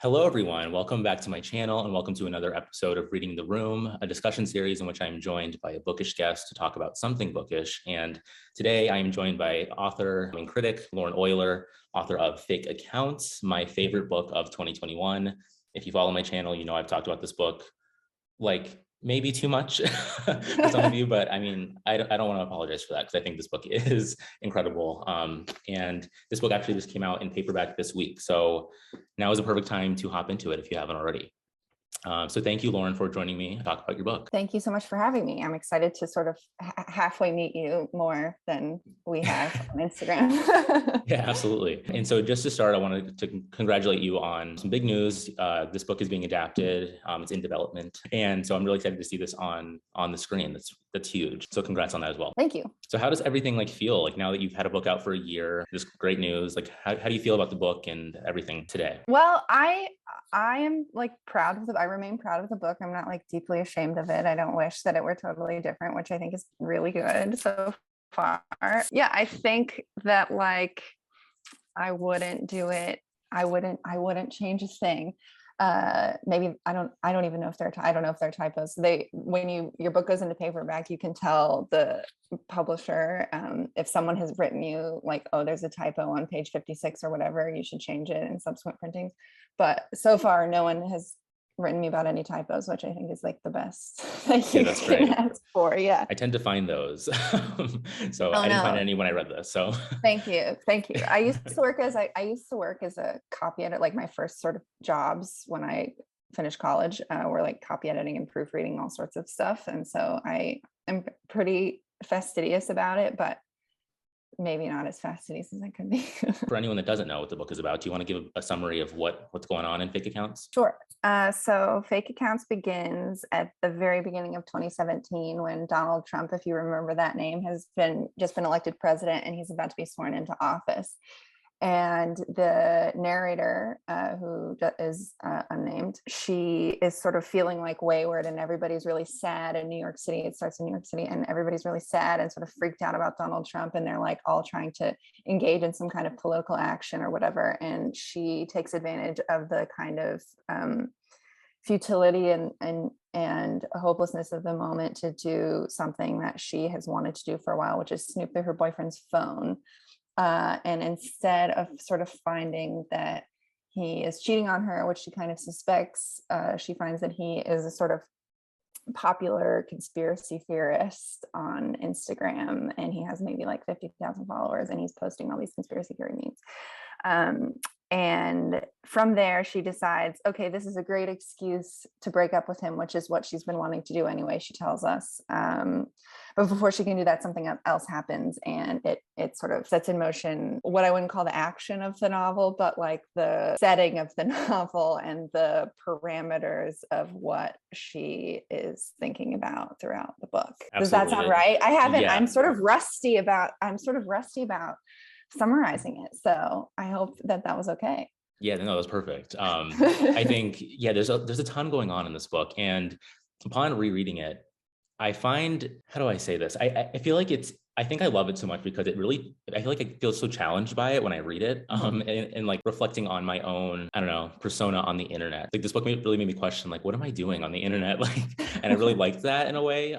Hello, everyone. Welcome back to my channel and welcome to another episode of Reading the Room, a discussion series in which I am joined by a bookish guest to talk about something bookish. And today I am joined by author and critic Lauren Oyler, author of Fake Accounts, my favorite book of 2021. If you follow my channel, you know I've talked about this book like maybe too much for some of you, but I mean, I don't want to apologize for that because I think this book is incredible. And this book actually just came out in paperback this week. So now is a perfect time to hop into it if you haven't already. So thank you, Lauren, for joining me to talk about your book. Thank you so much for having me. I'm excited to sort of halfway meet you more than we have on Instagram. Yeah, absolutely. And so just to start, I wanted to congratulate you on some big news. This book is being adapted. It's in development. And so I'm really excited to see this on the screen. That's huge. So congrats on that as well. Thank you. So how does everything feel now that you've had a book out for a year? This great news. How do you feel about the book and everything today? Well, I am proud of I remain proud of the book. I'm not deeply ashamed of it. I don't wish that it were totally different, which I think is really good so far. Yeah, I think that I wouldn't do it. I wouldn't change a thing. Maybe I don't even know if I don't know if they're typos. When your book goes into paperback, you can tell the publisher if someone has written you oh, there's a typo on page 56 or whatever, you should change it in subsequent printings. But so far no one has written me about any typos, which I think is the best that you can ask for. Yeah, I tend to find those. So I didn't find any when I read this. So thank you. I used to work as a copy editor. My first sort of jobs when I finished college were copy editing and proofreading, all sorts of stuff. And so I am pretty fastidious about it, but maybe not as fastidious as I could be. For anyone that doesn't know what the book is about, do you want to give a summary of what's going on in Fake Accounts? Sure. So Fake Accounts begins at the very beginning of 2017 when Donald Trump, if you remember that name, has just been elected president and he's about to be sworn into office. And the narrator, who is unnamed, she is sort of feeling wayward, and everybody's really sad in New York City. It starts in New York City, and everybody's really sad and sort of freaked out about Donald Trump, and they're all trying to engage in some kind of political action or whatever. And she takes advantage of the kind of futility and hopelessness of the moment to do something that she has wanted to do for a while, which is snoop through her boyfriend's phone. And instead of sort of finding that he is cheating on her, which she kind of suspects, she finds that he is a sort of popular conspiracy theorist on Instagram, and he has maybe 50,000 followers, and he's posting all these conspiracy theory memes. And from there, she decides, okay, this is a great excuse to break up with him, which is what she's been wanting to do anyway, she tells us. But before she can do that, something else happens, and it sort of sets in motion what I wouldn't call the action of the novel, but the setting of the novel and the parameters of what she is thinking about throughout the book. Absolutely. Does that sound right? I haven't. Yeah. I'm sort of rusty about summarizing it, so I hope that was okay. Yeah, no, that's perfect. I think there's a ton going on in this book, and upon rereading it, I find, how do I say this? I feel like I think I love it so much because I feel like I feel so challenged by it when I read it, and reflecting on my own, I don't know, persona on the internet. This book really made me question, what am I doing on the internet? And I really liked that in a way.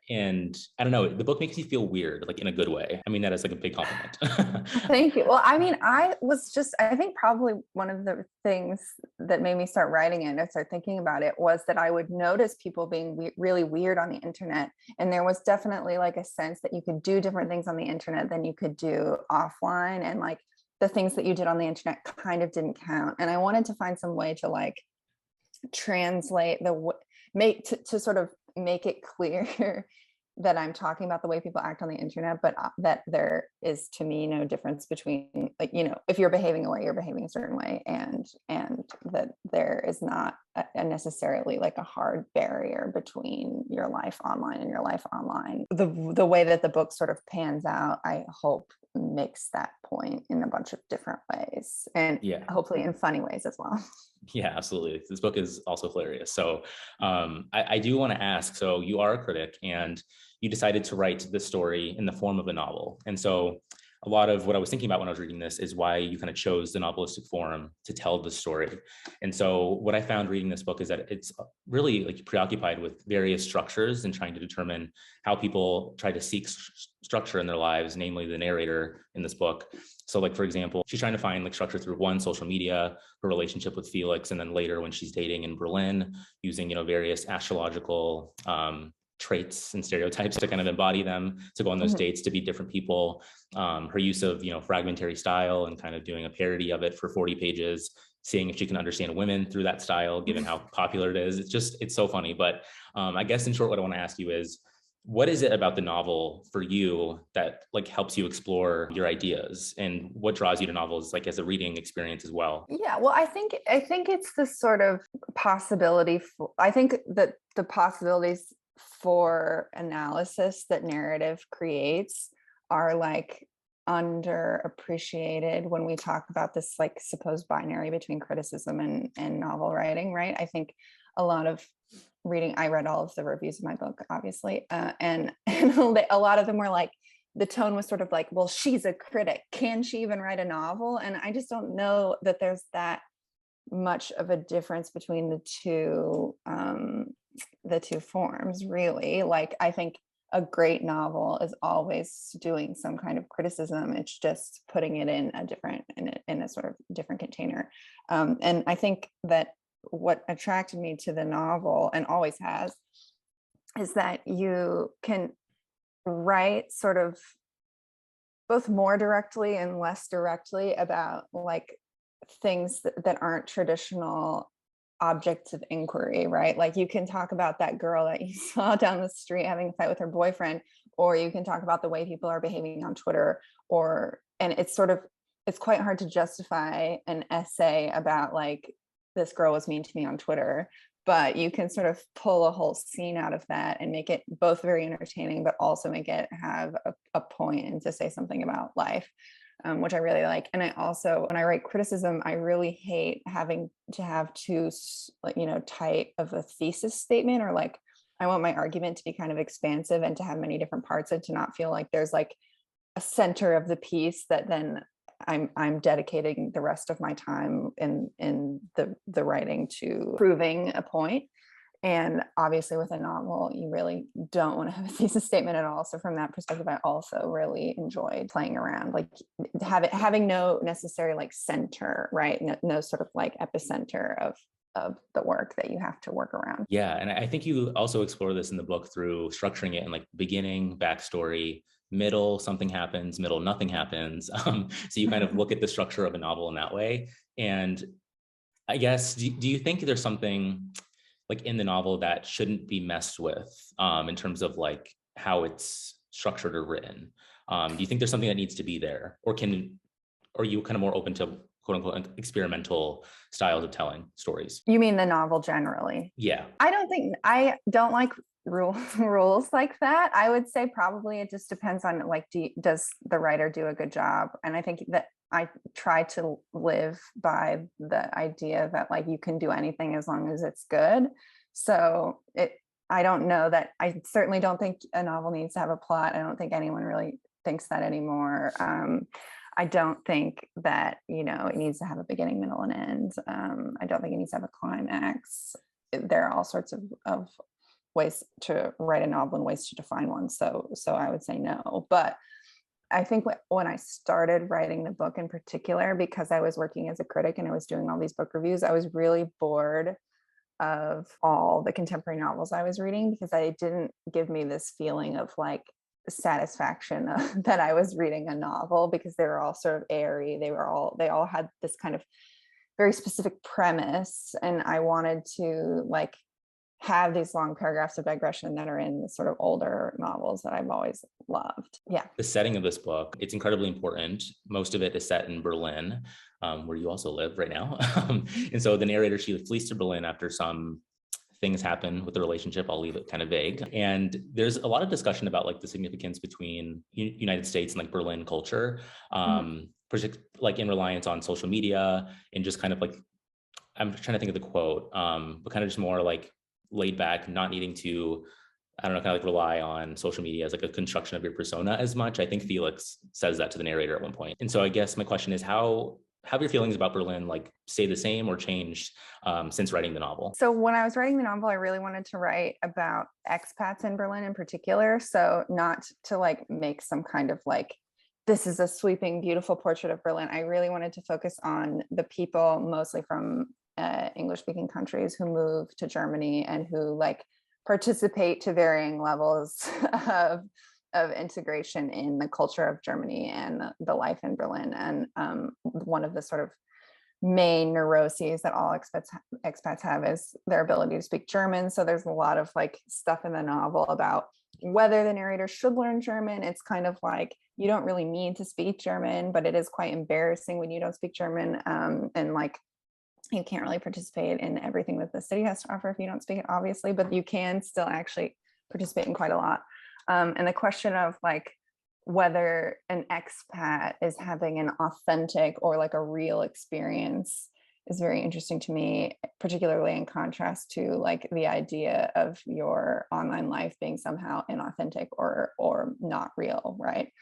And I don't know, the book makes me feel weird, in a good way. I mean, that is a big compliment. Thank you. Well, I mean, I think probably one of the things that made me start writing it and start thinking about it was that I would notice people being really weird on the internet. And there was definitely a sense that you could do different things on the internet than you could do offline. And the things that you did on the internet kind of didn't count. And I wanted to find some way to translate to sort of make it clear that I'm talking about the way people act on the internet, but that there is, to me, no difference between if you're behaving a way, you're behaving a certain way, and that there is not necessarily a hard barrier between your life online and your life online. The way that the book sort of pans out, I hope, makes that point in a bunch of different ways, and hopefully in funny ways as well. Yeah, absolutely. This book is also hilarious. So I do want to ask, so you are a critic and you decided to write this story in the form of a novel. And so a lot of what I was thinking about when I was reading this is why you kind of chose the novelistic form to tell the story. And so what I found reading this book is that it's really like preoccupied with various structures and trying to determine how people try to seek structure in their lives, namely the narrator in this book. So like, for example, she's trying to find like structure through one, social media, her relationship with Felix, and then later when she's dating in Berlin, using, various astrological traits and stereotypes to kind of embody them, to go on those dates, to be different people. Her use of, fragmentary style and kind of doing a parody of it for 40 pages, seeing if she can understand women through that style, given how popular it is. It's so funny. But I guess in short, what I want to ask you is, what is it about the novel for you that like helps you explore your ideas, and what draws you to novels like as a reading experience as well? Yeah, well, I think it's the sort of possibility I think that the possibilities for analysis that narrative creates are like underappreciated when we talk about this like supposed binary between criticism and novel writing, right? I think a lot of reading, I read all of the reviews of my book, obviously, and a lot of them were like, the tone was sort of like, well, she's a critic, can she even write a novel? And I just don't know that there's that much of a difference between the two forms, really. Like, I think a great novel is always doing some kind of criticism. It's just putting it in a sort of different container. And I think that what attracted me to the novel, and always has, is that you can write sort of both more directly and less directly about like things that aren't traditional objects of inquiry, right? Like you can talk about that girl that you saw down the street having a fight with her boyfriend, or you can talk about the way people are behaving on Twitter, and it's quite hard to justify an essay about like, this girl was mean to me on Twitter, but you can sort of pull a whole scene out of that and make it both very entertaining, but also make it have a point and to say something about life, which I really like. And I also, when I write criticism, I really hate having to have too, tight of a thesis statement, or like, I want my argument to be kind of expansive and to have many different parts, and to not feel like there's like a center of the piece that then I'm dedicating the rest of my time in the writing to proving a point. And obviously with a novel, you really don't want to have a thesis statement at all. So from that perspective, I also really enjoyed playing around, like having no necessary like center, right? No sort of like epicenter of the work that you have to work around. Yeah. And I think you also explore this in the book through structuring it in like beginning, backstory, middle, something happens, middle, nothing happens. So you kind of look at the structure of a novel in that way. And I guess, do you think there's something like in the novel that shouldn't be messed with in terms of like how it's structured or written? Do you think there's something that needs to be there, or are you kind of more open to quote unquote experimental styles of telling stories? You mean the novel generally? Yeah. I don't like rules like that. I would say probably it just depends on like, does the writer do a good job? And I think that I try to live by the idea that like you can do anything as long as it's good. So I don't know that, I certainly don't think a novel needs to have a plot. I don't think anyone really thinks that anymore. I don't think that, it needs to have a beginning, middle, and end. I don't think it needs to have a climax. There are all sorts of ways to write a novel and ways to define one. So I would say no. But I think when I started writing the book in particular, because I was working as a critic and I was doing all these book reviews, I was really bored of all the contemporary novels I was reading, because they didn't give me this feeling of like satisfaction that I was reading a novel, because they were all sort of airy. They all had this kind of very specific premise, and I wanted to like have these long paragraphs of digression that are in the sort of older novels that I've always loved. Yeah. The setting of this book, it's incredibly important. Most of it is set in Berlin, where you also live right now. And so the narrator, she flees to Berlin after some things happen with the relationship. I'll leave it kind of vague. And there's a lot of discussion about like the significance between United States and like Berlin culture, like in reliance on social media, and just kind of like, I'm trying to think of the quote, but kind of just more like laid back, not needing to I don't know, kind of like rely on social media as like a construction of your persona as much. I think Felix says that to the narrator at one point. And so I guess my question is, how have your feelings about Berlin like stay the same or changed since writing the novel? So when I was writing the novel, I really wanted to write about expats in Berlin in particular. So not to like make some kind of like, this is a sweeping, beautiful portrait of Berlin. I really wanted to focus on the people, mostly from English-speaking countries, who moved to Germany and who like participate to varying levels of integration in the culture of Germany and the life in Berlin. And one of the sort of main neuroses that all expats have is their ability to speak German. So there's a lot of like stuff in the novel about whether the narrator should learn German. It's kind of like, you don't really need to speak German, but it is quite embarrassing when you don't speak German. And like, you can't really participate in everything that the city has to offer if you don't speak it, obviously, but you can still actually participate in quite a lot. And the question of like, whether an expat is having an authentic or like a real experience is very interesting to me, particularly in contrast to like the idea of your online life being somehow inauthentic or not real, right?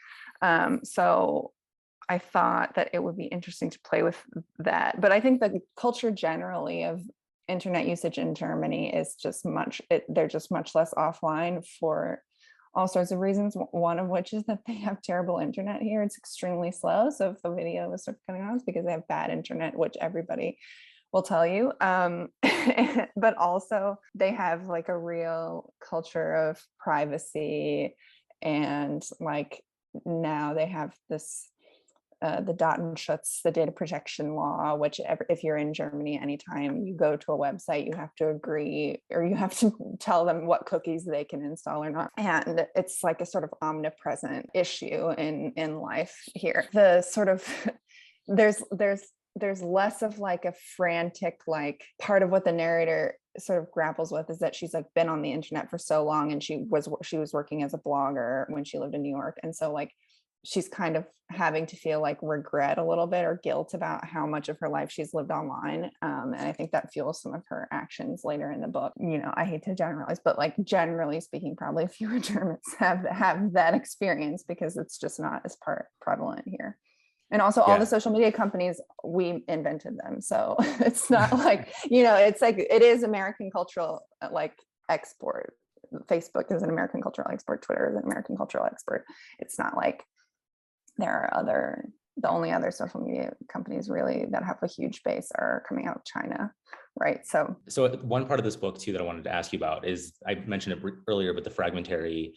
So I thought that it would be interesting to play with that. But I think the culture generally of internet usage in Germany is just they're just much less offline for all sorts of reasons. One of which is that they have terrible internet here. It's extremely slow. So if the video is sort of cutting off, it's because they have bad internet, which everybody will tell you. But also they have like a real culture of privacy, and like now they have this the Datenschutz, the data protection law, which if you're in Germany, anytime you go to a website, you have to agree, or you have to tell them what cookies they can install or not. And it's like a sort of omnipresent issue in life here. The sort of, there's less of like a frantic, like part of what the narrator sort of grapples with is that she's like been on the internet for so long, and she was working as a blogger when she lived in New York. And so like, she's kind of having to feel like regret a little bit or guilt about how much of her life she's lived online. And I think that fuels some of her actions later in the book. You know, I hate to generalize, but like generally speaking, probably fewer Germans have that experience because it's just not as prevalent here. And also all the social media companies, we invented them. So it's not like, you know, it's like, it is American cultural like export. Facebook is an American cultural export. Twitter is an American cultural export. It's not like there are the only other social media companies really that have a huge base are coming out of China, right? So one part of this book too that I wanted to ask you about is, I mentioned it earlier, but the fragmentary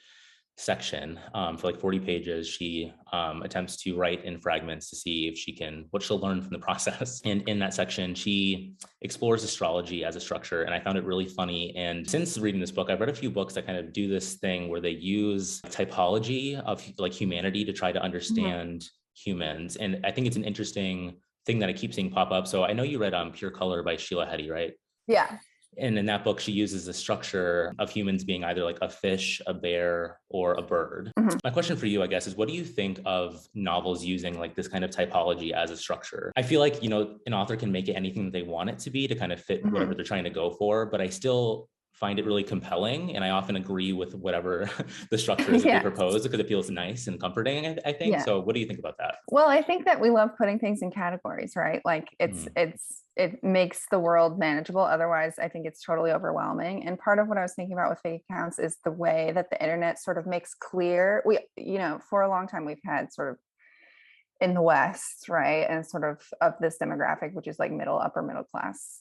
section. For like 40 pages, she attempts to write in fragments to see if what she'll learn from the process. And in that section, she explores astrology as a structure. And I found it really funny. And since reading this book, I've read a few books that kind of do this thing where they use typology of like humanity to try to understand humans. And I think it's an interesting thing that I keep seeing pop up. So I know you read Pure Color by Sheila Heti, right? Yeah. And in that book, she uses the structure of humans being either like a fish, a bear, or a bird. My question for you, I guess, is what do you think of novels using like this kind of typology as a structure? I feel like, you know, an author can make it anything that they want it to be to kind of fit whatever they're trying to go for, but I still find it really compelling. And I often agree with whatever the structure is that they propose because it feels nice and comforting, I think. So what do you think about that? Well, I think that we love putting things in categories, right? Like it makes the world manageable. Otherwise, I think it's totally overwhelming. And part of what I was thinking about with fake accounts is the way that the internet sort of makes clear, you know, for a long time, we've had sort of in the West, right? And sort of this demographic, which is like upper middle class,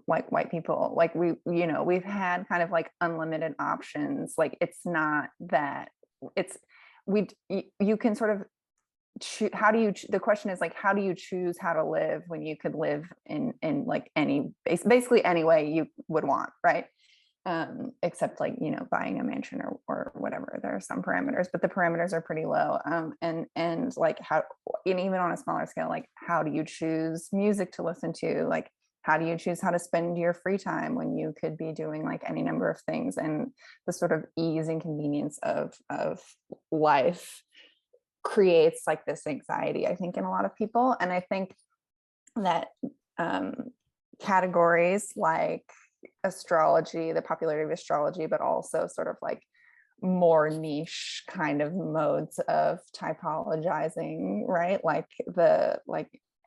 like white people, like we've had kind of like unlimited options. Like it's not that you can sort of the question is like, how do you choose how to live when you could live in like basically any way you would want, right? Except like, you know, buying a mansion or whatever. There are some parameters, but the parameters are pretty low. And like and even on a smaller scale, like how do you choose music to listen to? Like, how do you choose how to spend your free time when you could be doing like any number of things? And the sort of ease and convenience of life creates like this anxiety, I think, in a lot of people. And I think that categories like astrology, the popularity of astrology, but also sort of like more niche kind of modes of typologizing, right? Like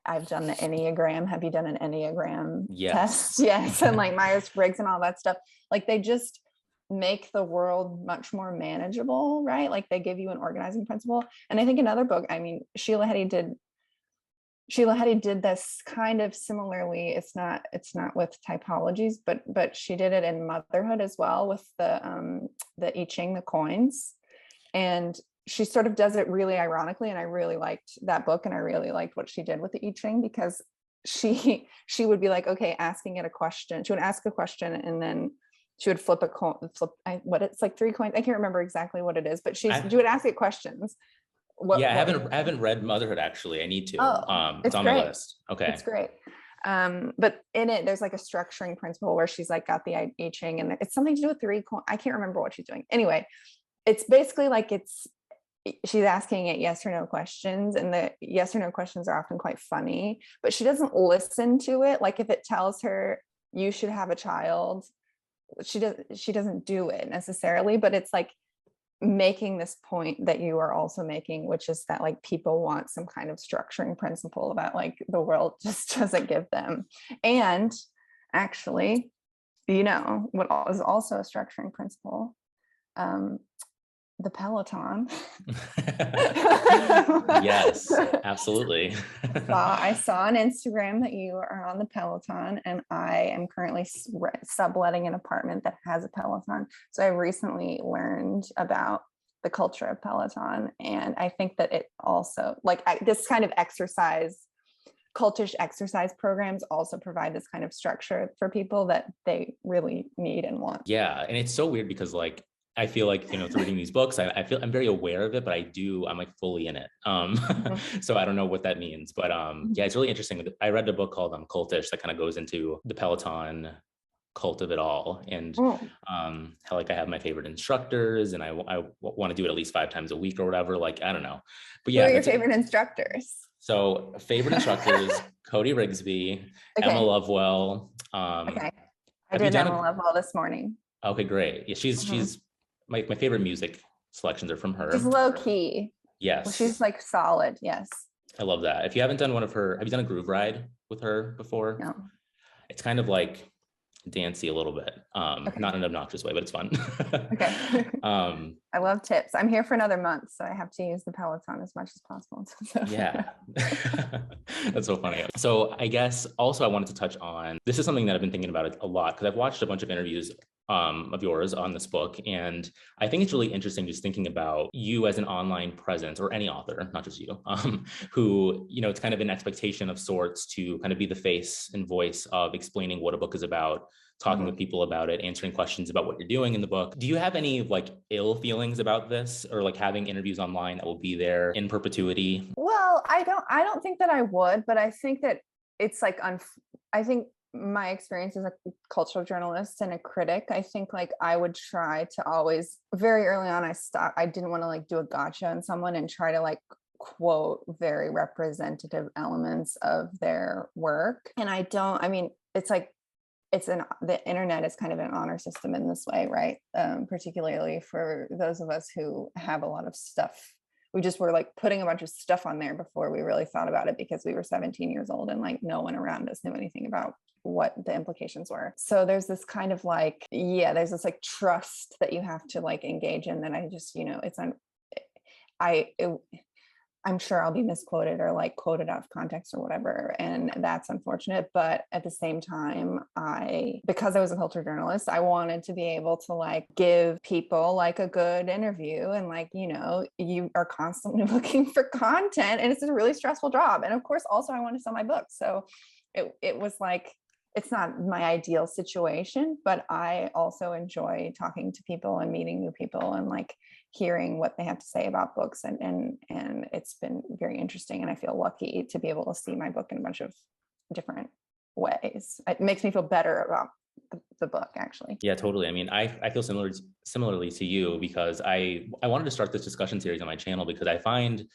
I've done the Enneagram. Have you done an Enneagram test? Yes. And like Myers-Briggs and all that stuff. Like they just make the world much more manageable, right? Like they give you an organizing principle. And I think another book, I mean, Sheila Heti did this kind of similarly. It's not with typologies, but she did it in motherhood as well with the I Ching, the coins. And she sort of does it really ironically. And I really liked that book. And I really liked what she did with the I Ching, because she would be like, okay, asking it a question. She would ask a question and then she would flip a coin, it's like 3 coins. I can't remember exactly what it is, but she would ask it questions. I haven't read Motherhood actually. I need to. It's on great. my list. Okay. It's great. But in it, there's like a structuring principle where she's like got the I Ching, and it's something to do with 3 coins. I can't remember what she's doing. Anyway, it's basically like she's asking it yes or no questions, and the yes or no questions are often quite funny, but she doesn't listen to it. Like if it tells her you should have a child, she doesn't do it necessarily, but it's like making this point that you are also making, which is that like people want some kind of structuring principle that like the world just doesn't give them. And actually, what is also a structuring principle? The Peloton. Yes, absolutely. I saw on Instagram that you are on the Peloton, and I am currently subletting an apartment that has a Peloton. So I recently learned about the culture of Peloton, and I think that it also this kind of cultish exercise programs also provide this kind of structure for people that they really need and want. Yeah, and it's so weird because like I feel like, through reading these books, I feel I'm very aware of it, but I'm like fully in it. So I don't know what that means, but yeah, it's really interesting. I read a book called Cultish that kind of goes into the Peloton cult of it all, and how like I have my favorite instructors, and I want to do it at least 5 times a week or whatever. Like I don't know, but yeah. Who are your favorite instructors? So favorite instructors: Cody Rigsby, Emma Lovewell. Okay, I did Emma Lovewell this morning. Okay, great. Yeah, she's my favorite music selections are from her. She's low key. Yes. Well, she's like solid. Yes. I love that. If you haven't done one of her, have you done a groove ride with her before? No. It's kind of like dancey a little bit. Not in an obnoxious way, but it's fun. Okay. I love tips. I'm here for another month, so I have to use the Peloton as much as possible. Yeah. That's so funny. So I guess also I wanted to touch on, this is something that I've been thinking about a lot, because I've watched a bunch of interviews of yours on this book. And I think it's really interesting just thinking about you as an online presence, or any author, not just you, who, it's kind of an expectation of sorts to kind of be the face and voice of explaining what a book is about, talking with people about it, answering questions about what you're doing in the book. Do you have any like ill feelings about this, or like having interviews online that will be there in perpetuity? Well, I don't think that I would, but I think that it's like, I think my experience as a cultural journalist and a critic, I think like I would try to always, very early on, I didn't want to like do a gotcha on someone and try to like quote very representative elements of their work. And it's like, the internet is kind of an honor system in this way, right? Particularly for those of us who have a lot of stuff. We just were like putting a bunch of stuff on there before we really thought about it, because we were 17 years old and like no one around us knew anything about what the implications were. So there's this kind of like, there's this like trust that you have to like engage in, that I just, I'm sure I'll be misquoted or like quoted out of context or whatever. And that's unfortunate. But at the same time, because I was a culture journalist, I wanted to be able to like give people like a good interview, and like, you are constantly looking for content, and it's a really stressful job. And of course, also I want to sell my books. So it was like, it's not my ideal situation, but I also enjoy talking to people and meeting new people and like hearing what they have to say about books. And it's been very interesting. And I feel lucky to be able to see my book in a bunch of different ways. It makes me feel better about the book, actually. Yeah, totally. I mean, I feel similarly to you, because I wanted to start this discussion series on my channel because I find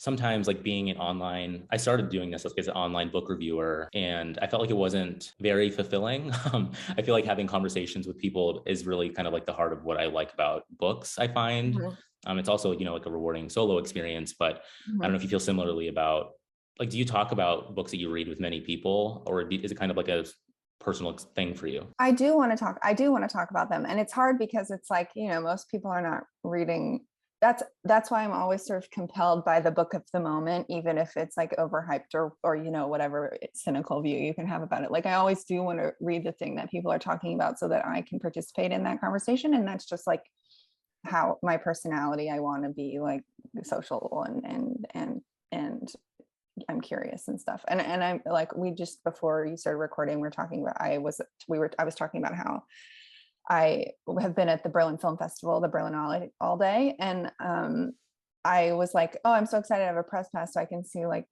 sometimes like being an online, I started doing this as an online book reviewer, and I felt like it wasn't very fulfilling. I feel like having conversations with people is really kind of like the heart of what I like about books, I find. Mhm. It's also, like a rewarding solo experience, but I don't know Mhm. if you feel similarly about, like, do you talk about books that you read with many people, or is it kind of like a personal thing for you? I do want to talk about them. And it's hard because it's like, most people are not reading. That's why I'm always sort of compelled by the book of the moment, even if it's like overhyped or whatever cynical view you can have about it. Like I always do want to read the thing that people are talking about so that I can participate in that conversation. And that's just like how my personality, I want to be like social and I'm curious and stuff. And I'm like, we just, before you started recording, we were talking about, I was talking about how I have been at the Berlin Film Festival, the Berlin all day. And I was like, oh, I'm so excited I have a press pass so I can see like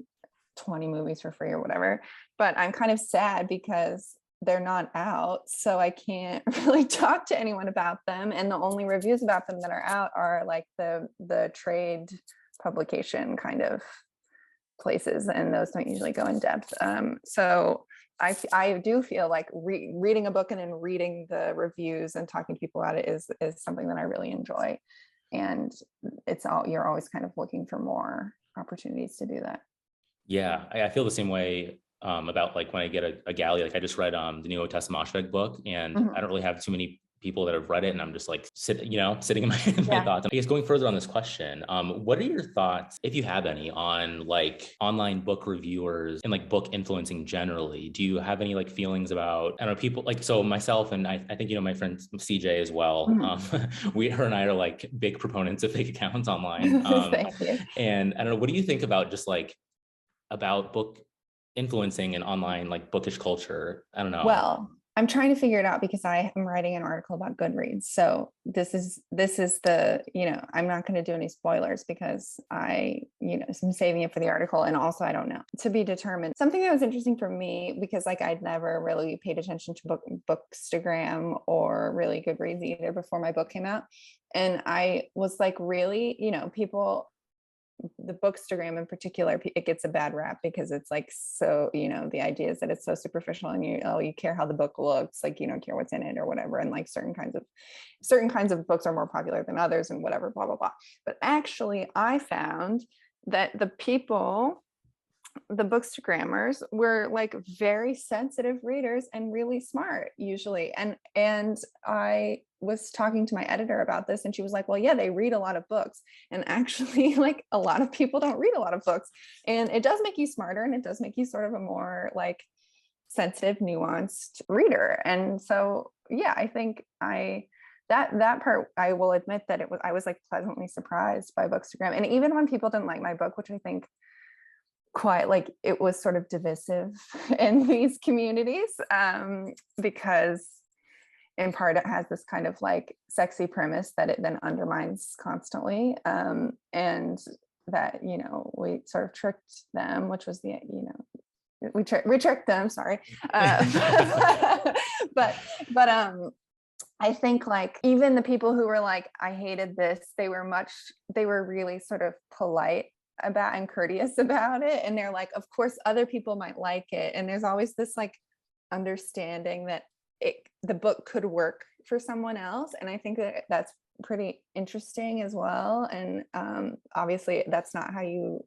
20 movies for free or whatever. But I'm kind of sad because they're not out. So I can't really talk to anyone about them. And the only reviews about them that are out are like the trade publication kind of places, and those don't usually go in depth. So I do feel like reading a book and then reading the reviews and talking to people about it is something that I really enjoy. And you're always kind of looking for more opportunities to do that. Yeah, I feel the same way about like when I get a galley. Like I just read the new Tessa Moshfegh book, and I Mhm. don't really have too many people that have read it, and I'm just like sitting in my, in my Yeah. thoughts. I guess going further on this question, what are your thoughts, if you have any, on like online book reviewers and like book influencing generally? Do you have any like feelings about, I don't know, people like, so myself and I think my friend CJ as well, Mhm. her and I are like big proponents of fake accounts online. Thank you. And I don't know, what do you think about just like about book influencing and online like bookish culture? I don't know. Well, I'm trying to figure it out because I am writing an article about Goodreads. So this is the, I'm not going to do any spoilers because I'm saving it for the article. And also I don't know, to be determined. Something that was interesting for me, because like I'd never really paid attention to Bookstagram or really Goodreads either before my book came out. And I was like, really, people, the Bookstagram in particular, it gets a bad rap because it's like, so the idea is that it's so superficial and you care how the book looks, like you don't care what's in it or whatever, and like certain kinds of books are more popular than others and whatever, blah blah blah. But actually I found that the Bookstagrammers were like very sensitive readers and really smart usually. And I was talking to my editor about this, and she was like, well, yeah, they read a lot of books. And actually, like a lot of people don't read a lot of books. And it does make you smarter, and it does make you sort of a more like sensitive, nuanced reader. And so, yeah, I think that part, I will admit that I was like pleasantly surprised by Bookstagram. And even when people didn't like my book, which I think quite like, it was sort of divisive in these communities, because in part it has this kind of like sexy premise that it then undermines constantly, and that we sort of tricked them, which was we tricked them, sorry. But I think like even the people who were like, I hated this, they were really sort of polite about and courteous about it, and they're like, of course other people might like it, and there's always this like understanding that the book could work for someone else. And I think that that's pretty interesting as well. And obviously that's not how you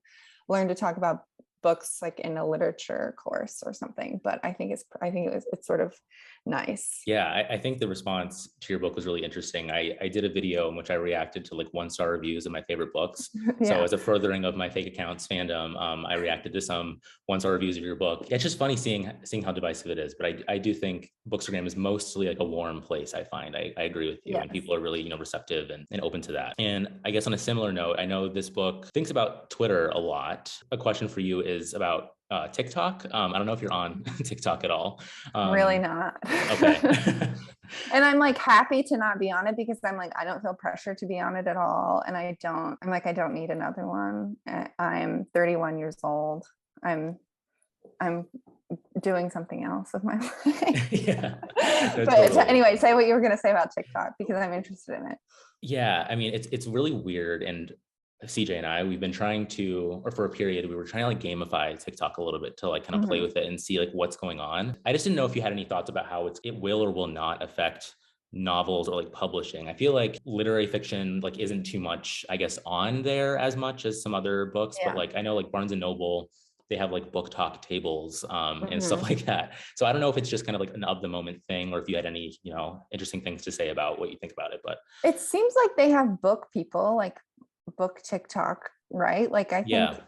learn to talk about books like in a literature course or something, but I think it's sort of nice. Yeah, I think the response to your book was really interesting. I did a video in which I reacted to like 1-star reviews of my favorite books. So Yeah. as a furthering of my fake accounts fandom, I reacted to some 1-star reviews of your book. It's just funny seeing how divisive it is. But I do think Bookstagram is mostly like a warm place, I find. I agree with you. Yes. And people are really, receptive and open to that. And I guess on a similar note, I know this book thinks about Twitter a lot. A question for you is about TikTok. I don't know if you're on TikTok at all. Really not. Okay. And I'm like happy to not be on it because I'm like, I don't feel pressure to be on it at all. And I don't need another one. I'm 31 years old. I'm doing something else with my life. Yeah. No, But totally. anyway, say what you were going to say about TikTok because I'm interested in it. Yeah, I mean, it's really weird, and CJ and I, we've been trying to, or for a period, we were trying to like gamify TikTok a little bit to like kind of play with it and see like what's going on. I just didn't know if you had any thoughts about how it will or will not affect novels or like publishing. I feel like literary fiction like isn't too much, I guess, on there as much as some other books, but like I know like Barnes and Noble, they have like book talk tables and stuff like that. So I don't know if it's just kind of like an of the moment thing, or if you had any, you know, interesting things to say about what you think about it. But it seems like they have book people, like book TikTok, right? Like I think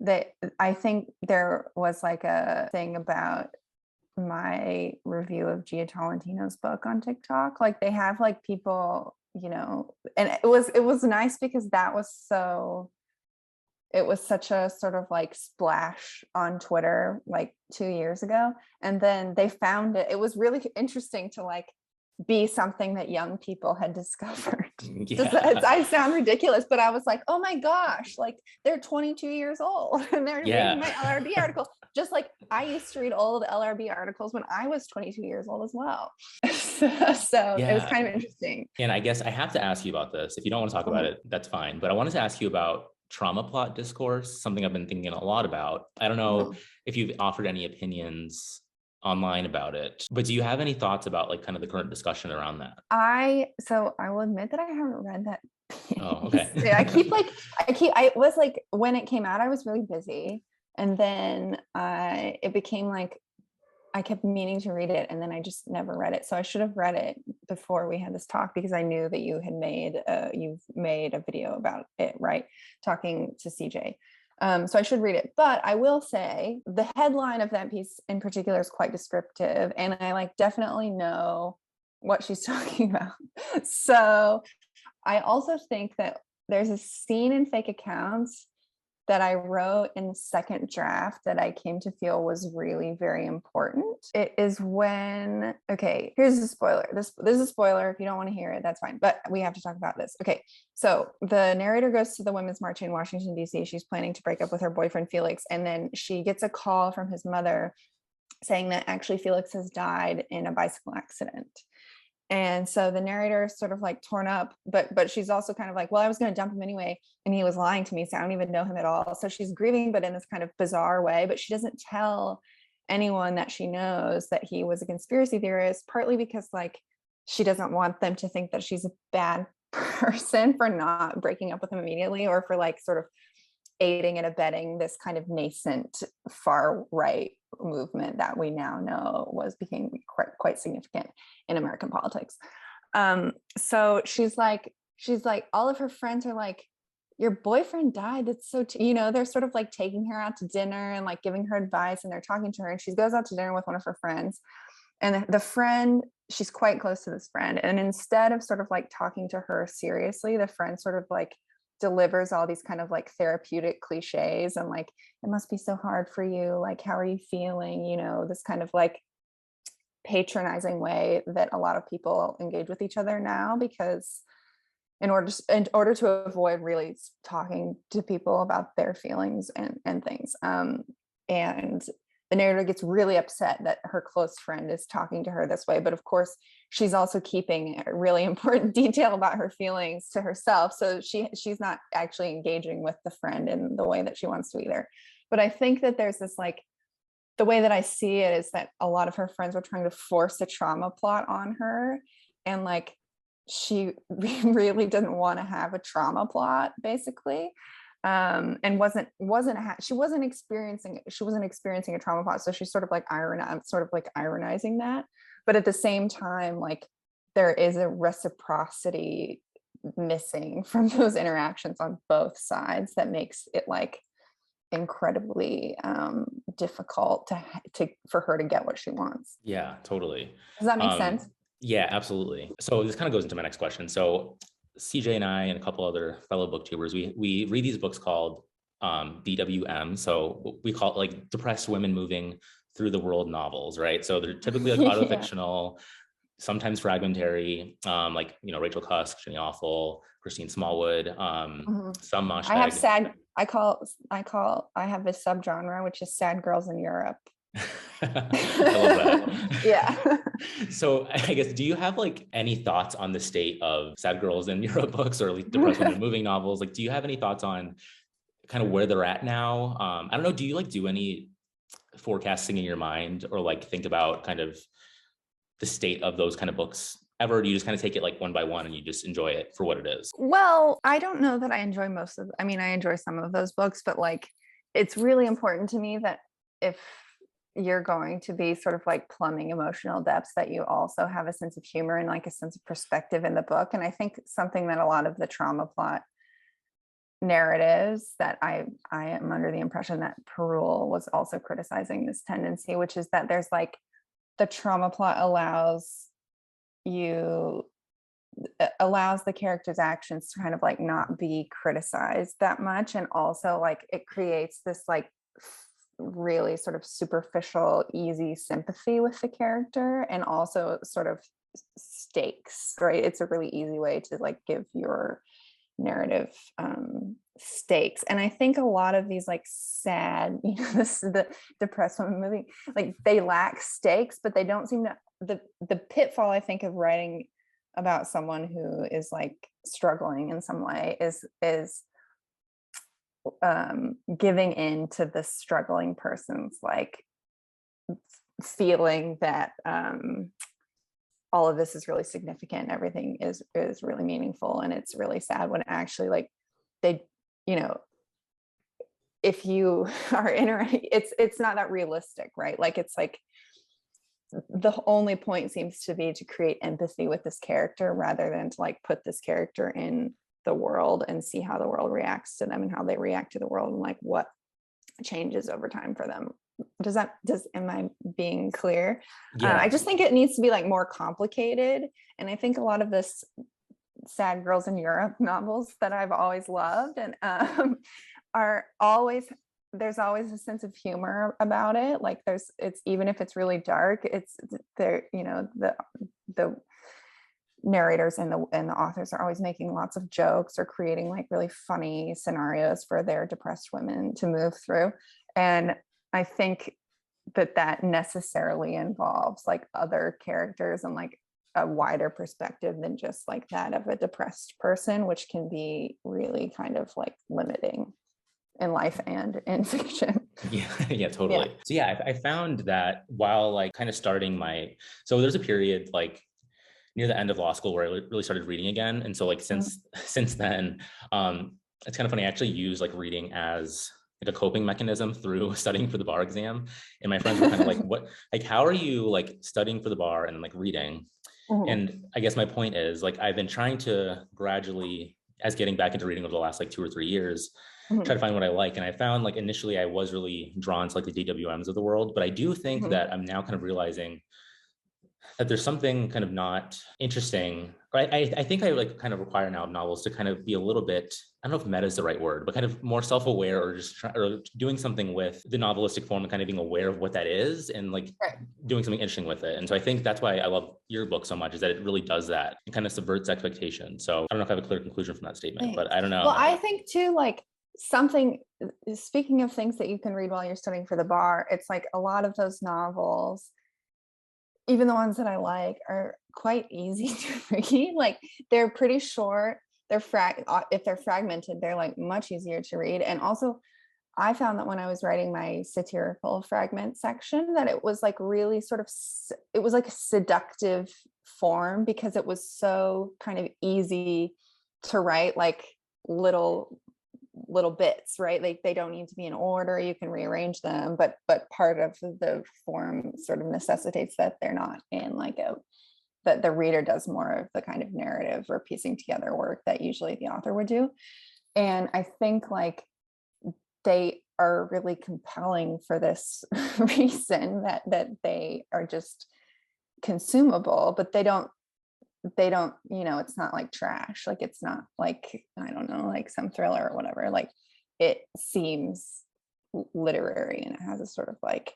that I think there was like a thing about my review of Gia Tolentino's book on TikTok. Like they have like people, you know, and it was nice because it was such a sort of like splash on Twitter like 2 years ago. And then they found it. It was really interesting to like be something that young people had discovered. I sound ridiculous, but I was like, oh my gosh, like they're 22 years old and they're reading my LRB article. Just like I used to read old LRB articles when I was 22 years old as well. So it was kind of interesting. And I guess I have to ask you about this. If you don't want to talk about it, that's fine. But I wanted to ask you about trauma plot discourse, something I've been thinking a lot about. I don't know if you've offered any opinions online about it, but do you have any thoughts about like kind of the current discussion around that? I will admit that I haven't read that piece. Oh, okay. I was like, when it came out, I was really busy. And then it became like, I kept meaning to read it and then I just never read it. So I should have read it before we had this talk because I knew that you've made a video about it, right? Talking to CJ. So I should read it, but I will say the headline of that piece in particular is quite descriptive and I like definitely know what she's talking about. So I also think that there's a scene in Fake Accounts that I wrote in the second draft that I came to feel was really very important. It is when, okay, here's a spoiler. This is a spoiler. If you don't want to hear it, that's fine, but we have to talk about this. Okay, so the narrator goes to the Women's March in Washington, D.C. She's planning to break up with her boyfriend, Felix, and then she gets a call from his mother saying that actually Felix has died in a bicycle accident. And so the narrator is sort of like torn up, but she's also kind of like, well, I was going to dump him anyway. And he was lying to me. So I don't even know him at all. So she's grieving, but in this kind of bizarre way, but she doesn't tell anyone that she knows that he was a conspiracy theorist, partly because like, she doesn't want them to think that she's a bad person for not breaking up with him immediately or for like sort of aiding and abetting this kind of nascent far right movement that we now know became quite significant in American politics. So she's like, all of her friends are like, your boyfriend died. That's so, they're sort of like taking her out to dinner and like giving her advice and they're talking to her. And she goes out to dinner with one of her friends. And the friend, she's quite close to this friend. And instead of sort of like talking to her seriously, the friend sort of like delivers all these kind of like therapeutic cliches and like, it must be so hard for you. Like, how are you feeling? This kind of like patronizing way that a lot of people engage with each other now, because in order to avoid really talking to people about their feelings and things. And the narrator gets really upset that her close friend is talking to her this way. But of course, she's also keeping a really important detail about her feelings to herself. So she's not actually engaging with the friend in the way that she wants to either. But I think that there's this like, the way that I see it is that a lot of her friends were trying to force a trauma plot on her. And like, she really didn't want to have a trauma plot, basically. And she wasn't experiencing a trauma plot. So she's sort of like ironizing that. But at the same time, like there is a reciprocity missing from those interactions on both sides that makes it like incredibly difficult for her to get what she wants. Yeah, totally. Does that make sense? Yeah, absolutely. So this kind of goes into my next question. So CJ and I and a couple other fellow booktubers, we read these books called DWM. So we call it like depressed women moving through the world novels, right? So they're typically like autofictional, sometimes fragmentary, like, Rachel Cusk, Jenny Awful, Christine Smallwood, some Moshfegh. I have a subgenre, which is sad girls in Europe. I love that. Yeah. So I guess, do you have like any thoughts on the state of sad girls in Europe books, or like depressed women moving novels? Like, do you have any thoughts on kind of where they're at now? I don't know. Do you like do any forecasting in your mind, or like think about kind of the state of those kind of books ever? Do you just kind of take it like one by one and you just enjoy it for what it is? Well, I don't know that I enjoy I enjoy some of those books, but like it's really important to me that if you're going to be sort of like plumbing emotional depths, that you also have a sense of humor and like a sense of perspective in the book. And I think something that a lot of the trauma plot narratives that I am under the impression that Perul was also criticizing this tendency, which is that there's like the trauma plot allows the character's actions to kind of like not be criticized that much, and also like it creates this like really sort of superficial easy sympathy with the character, and also sort of stakes, right? It's a really easy way to like give your narrative stakes. And I think a lot of these like sad, the depressed women movie, like they lack stakes, but they don't seem to. The pitfall I think of writing about someone who is like struggling in some way is giving in to the struggling person's like feeling that all of this is really significant, everything is really meaningful, and it's really sad when actually like they, if you are interacting, it's not that realistic, right? Like it's like the only point seems to be to create empathy with this character rather than to like put this character in the world and see how the world reacts to them and how they react to the world and like what changes over time for them. Am I being clear? Yeah. I just think it needs to be like more complicated. And I think a lot of this sad girls in Europe novels that I've always loved and there's always a sense of humor about it. Like it's even if it's really dark, it's there, the narrators and the authors are always making lots of jokes or creating like really funny scenarios for their depressed women to move through. And I think that necessarily involves like other characters and like a wider perspective than just like that of a depressed person, which can be really kind of like limiting in life and in fiction. Yeah, totally. Yeah. So yeah, I found that while like kind of starting so there's a period like near the end of law school where I really started reading again. And so like since then, it's kind of funny. I actually use like reading as like a coping mechanism through studying for the bar exam. And my friends were kind of like, how are you like studying for the bar and like reading? Mm-hmm. And I guess my point is like, I've been trying to gradually, as getting back into reading over the last like 2 or 3 years, try to find what I like. And I found like initially I was really drawn to like the DWMs of the world, but I do think that I'm now kind of realizing that there's something kind of not interesting. I think I like kind of require now of novels to kind of be a little bit, I don't know if meta is the right word, but kind of more self-aware, or just or doing something with the novelistic form and kind of being aware of what that is and like doing something interesting with it. And so I think that's why I love your book so much, is that it really does that and kind of subverts expectations. So I don't know if I have a clear conclusion from that statement, but I don't know. Well, I think too, like speaking of things that you can read while you're studying for the bar, it's like a lot of those novels, even the ones that I like, are quite easy to read. Like they're pretty short. If they're fragmented, they're like much easier to read. And also I found that when I was writing my satirical fragment section, that it was like really it was like a seductive form because it was so kind of easy to write like little bits, right? Like they don't need to be in order, you can rearrange them, but part of the form sort of necessitates that they're not in like that the reader does more of the kind of narrative or piecing together work that usually the author would do. And I think like they are really compelling for this reason, that they are just consumable, but they don't, it's not like trash. Like it's not like, I don't know, like some thriller or whatever. Like it seems literary and it has a sort of like,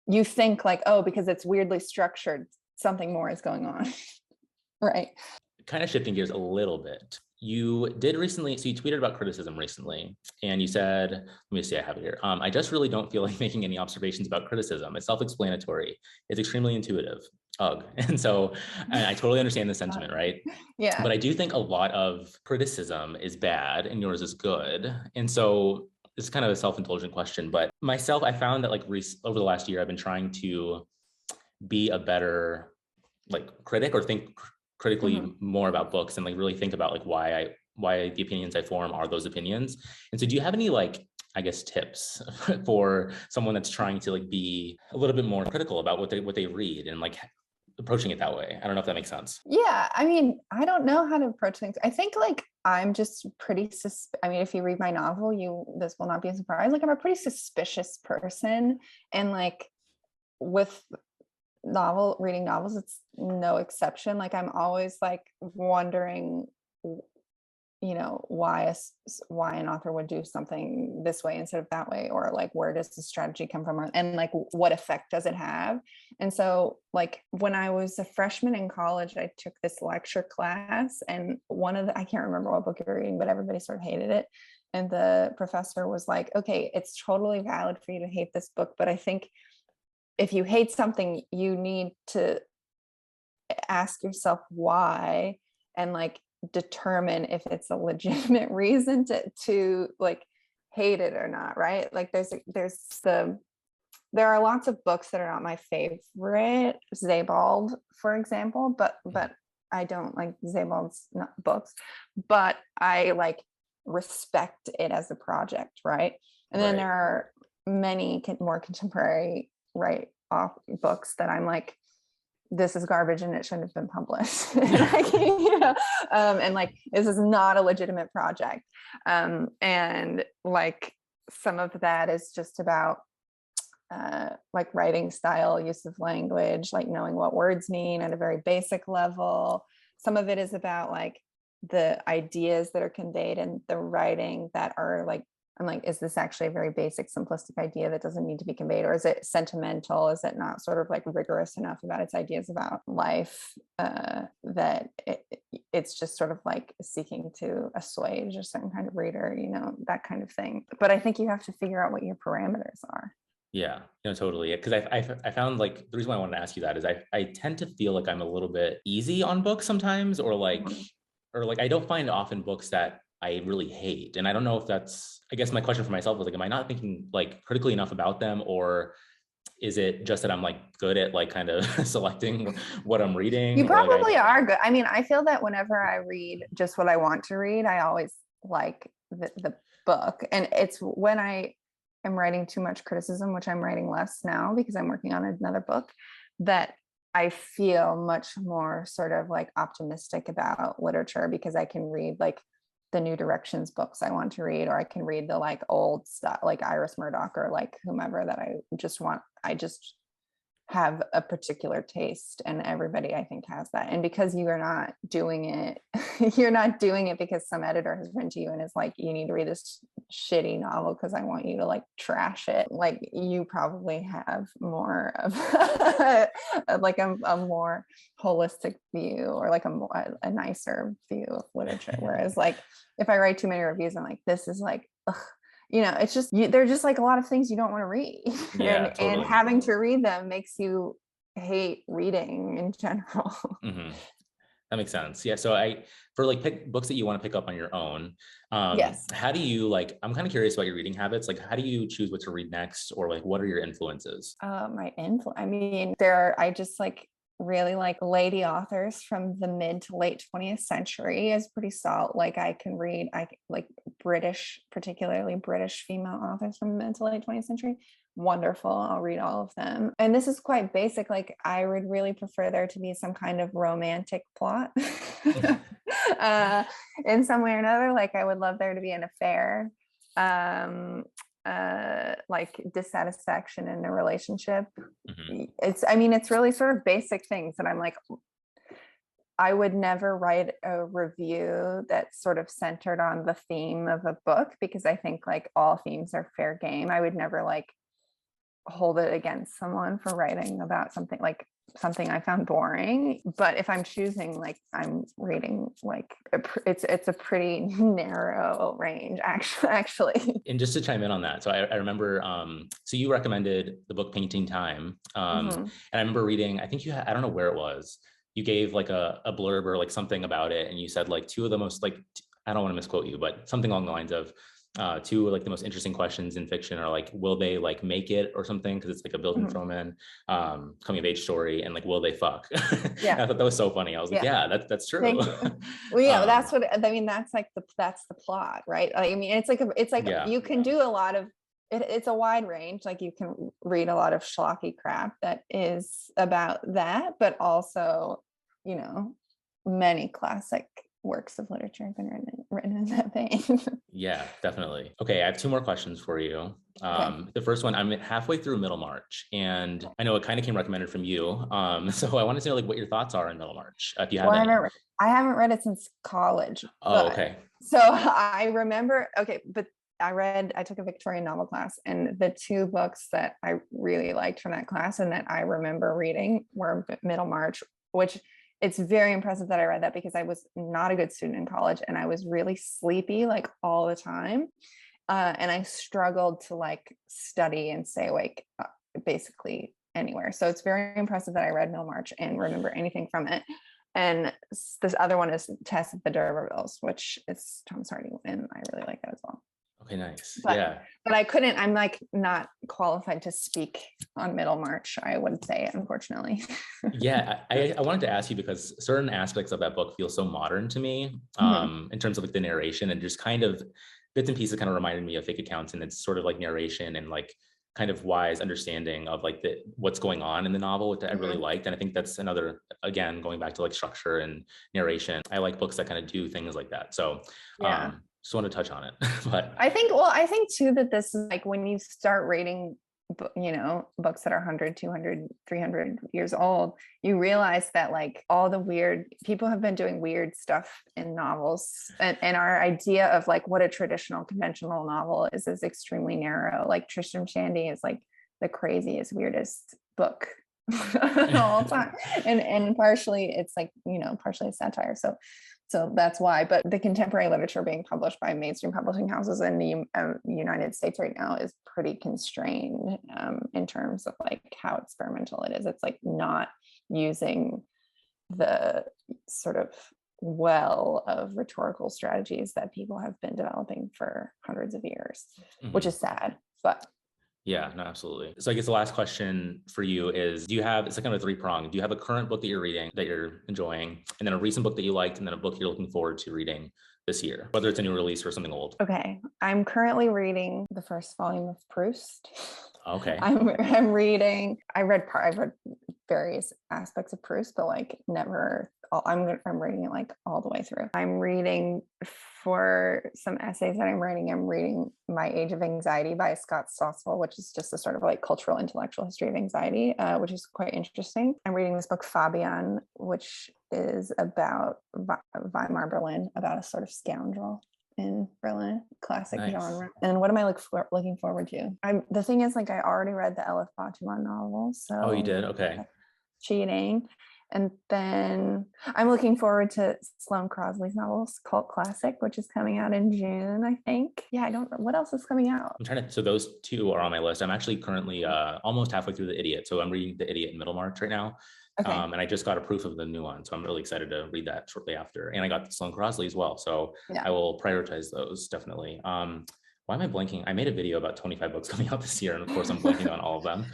you think like, oh, because it's weirdly structured, something more is going on. Right. Kind of shifting gears a little bit. you did recently, so you tweeted about criticism recently, and you said, let me see, I have it here. I just really don't feel like making any observations about criticism. It's self-explanatory. It's extremely intuitive. Ugh. And I totally understand the sentiment, right? Yeah. But I do think a lot of criticism is bad and yours is good. And so it's kind of a self-indulgent question, but myself, I found that like over the last year, I've been trying to be a better like critic or think critically more about books and like really think about like why the opinions I form are those opinions. And so do you have any like, I guess, tips for someone that's trying to like be a little bit more critical about what they read and like approaching it that way? I don't know if that makes sense. Yeah, I mean, I don't know how to approach things. I think like I'm just pretty I mean, if you read my novel, this will not be a surprise. Like I'm a pretty suspicious person, and like with reading novels, it's no exception. Like I'm always like wondering, why an author would do something this way instead of that way, or like where does the strategy come from, and like what effect does it have. And so like when I was a freshman in college, I took this lecture class, and I can't remember what book you're reading, but everybody sort of hated it. And the professor was like, okay, it's totally valid for you to hate this book, but I think if you hate something, you need to ask yourself why, and like determine if it's a legitimate reason to like hate it or not, right? Like there are lots of books that are not my favorite, Sebald for example, but I don't like Sebald's books, but I like respect it as a project, right? And then there are many more contemporary books that I'm like, this is garbage and it shouldn't have been published. Like, and like this is not a legitimate project. And like some of that is just about like writing style, use of language, like knowing what words mean at a very basic level. Some of it is about like the ideas that are conveyed in the writing that are like, I'm like, is this actually a very basic, simplistic idea that doesn't need to be conveyed? Or is it sentimental? Is it not sort of like rigorous enough about its ideas about life that it's just sort of like seeking to assuage a certain kind of reader, that kind of thing. But I think you have to figure out what your parameters are. Yeah, no, totally. Because I found like the reason why I wanted to ask you that is I tend to feel like I'm a little bit easy on books sometimes, or like I don't find often books that I really hate. And I don't know if that's, I guess my question for myself was like, am I not thinking like critically enough about them, or is it just that I'm like good at like kind of selecting what I'm reading? You probably are good. I mean, I feel that whenever I read just what I want to read, I always like the book. And it's when I am writing too much criticism, which I'm writing less now because I'm working on another book, that I feel much more sort of like optimistic about literature, because I can read like the new directions books I want to read, or I can read the like old stuff like Iris Murdoch or like whomever that I just have a particular taste, and everybody I think has that. And because you are not doing it, you're not doing it because some editor has written to you and is like, you need to read this shitty novel because I want you to like trash it. Like you probably have more of like a more holistic view, or like a nicer view of literature. Whereas like if I write too many reviews, I'm like, this is like, ugh. It's just they're just like a lot of things you don't want to read. Yeah, totally. And having to read them makes you hate reading in general. That makes sense. Yeah. So for like pick books that you want to pick up on your own, Yes. how do you like, I'm kind of curious about your reading habits. Like, how do you choose what to read next? Or like, what are your influences? I mean, I just like really like lady authors from the mid to late 20th century is pretty solid. Like I like particularly British female authors from the mid to late 20th century. Wonderful. I'll read all of them. And this is quite basic. Like I would really prefer there to be some kind of romantic plot in some way or another. Like I would love there to be an affair. Like dissatisfaction in a relationship. It's really sort of basic things that I'm like, I would never write a review that's sort of centered on the theme of a book, because I think like all themes are fair game. I would never like hold it against someone for writing about something I found boring. But if I'm choosing, like, I'm reading like it's a pretty narrow range, actually. And just to chime in on that, so I remember, so you recommended the book Painting Time, and I remember reading, I think I don't know where it was, you gave like a blurb or like something about it, and you said like two of the most, like, I don't want to misquote you, but something along the lines of two like the most interesting questions in fiction are like, will they like make it or something, because it's like a Bildungsroman, coming of age story, and like, will they fuck? Yeah. I thought that was so funny. I was like, yeah, that's true. Thank you. Well, yeah, that's what I mean. That's like that's the plot, right? I mean, it's like yeah. you can do a lot of it's a wide range. Like, you can read a lot of schlocky crap that is about that, but also, many classic works of literature have been written in that vein. Yeah, definitely. Okay, I have two more questions for you. Okay. The first one, I'm halfway through Middlemarch, and I know it kind of came recommended from you. So I wanted to know like what your thoughts are on Middlemarch, if you have any. I haven't read it since college. Oh, okay. So I remember, but I took a Victorian novel class, and the two books that I really liked from that class and that I remember reading were Middlemarch, which it's very impressive that I read that, because I was not a good student in college and I was really sleepy like all the time. And I struggled to like study and stay awake basically anywhere. So it's very impressive that I read Middlemarch and remember anything from it. And this other one is Tess of the D'Urbervilles, which is Thomas Hardy, and I really like that as well. Okay, nice. But, yeah. But I'm like not qualified to speak on Middlemarch, I would say, unfortunately. Yeah, I wanted to ask you, because certain aspects of that book feel so modern to me, in terms of like the narration, and just kind of bits and pieces kind of reminded me of Fake Accounts, and it's sort of like narration and like kind of wise understanding of like what's going on in the novel, which I really liked. And I think that's another, again, going back to like structure and narration, I like books that kind of do things like that. So yeah. Just want to touch on it. But I think too that this is like, when you start reading books that are 100, 200, 300 years old, you realize that like all the weird people have been doing weird stuff in novels, and our idea of like what a traditional conventional novel is extremely narrow. Like Tristram Shandy is like the craziest, weirdest book all time, and partially it's like partially a satire, so that's why. But the contemporary literature being published by mainstream publishing houses in the United States right now is pretty constrained in terms of like how experimental it is. It's like not using the sort of well of rhetorical strategies that people have been developing for hundreds of years, which is sad, but yeah, no, absolutely. So I guess the last question for you is, it's like kind of a three-pronged. Do you have a current book that you're reading that you're enjoying, and then a recent book that you liked, and then a book you're looking forward to reading this year, whether it's a new release or something old? Okay. I'm currently reading the first volume of Proust. Okay. I'm reading, I've read various aspects of Proust, but like never I'm reading it like all the way through. I'm reading, for some essays that I'm reading My Age of Anxiety by Scott Stossel, which is just a sort of like cultural intellectual history of anxiety, which is quite interesting. I'm reading this book Fabian, which is about Weimar Berlin, about a sort of scoundrel in Berlin, classic genre. And what am I looking forward to? The thing is, like, I already read the Elif Batuman novel, so oh, you did? Okay. Cheating. And then I'm looking forward to Sloane Crosley's novel, Cult Classic, which is coming out in June, I think. Yeah, I don't know. What else is coming out? So those two are on my list. I'm actually currently almost halfway through The Idiot. So I'm reading The Idiot in Middlemarch right now. Okay. And I just got a proof of the new one. So I'm really excited to read that shortly after. And I got Sloane Crosley as well. So yeah. I will prioritize those definitely. Why am I blanking? I made a video about 25 books coming out this year, and of course I'm blanking on all of them.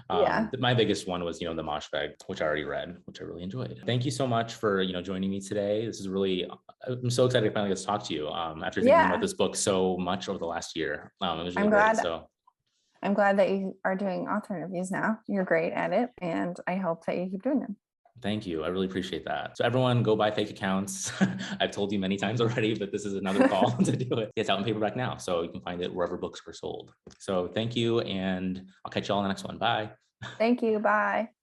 Yeah. My biggest one was, the Moshfegh, which I already read, which I really enjoyed. Thank you so much for, joining me today. This is really, I'm so excited to finally get to talk to you after thinking about this book so much over the last year. It was really great. So I'm glad that you are doing author interviews now. You're great at it, and I hope that you keep doing them. Thank you. I really appreciate that. So everyone, go buy Fake Accounts. I've told you many times already, but this is another call to do it. It's out in paperback now, so you can find it wherever books are sold. So thank you, and I'll catch you all in the next one. Bye. Thank you. Bye.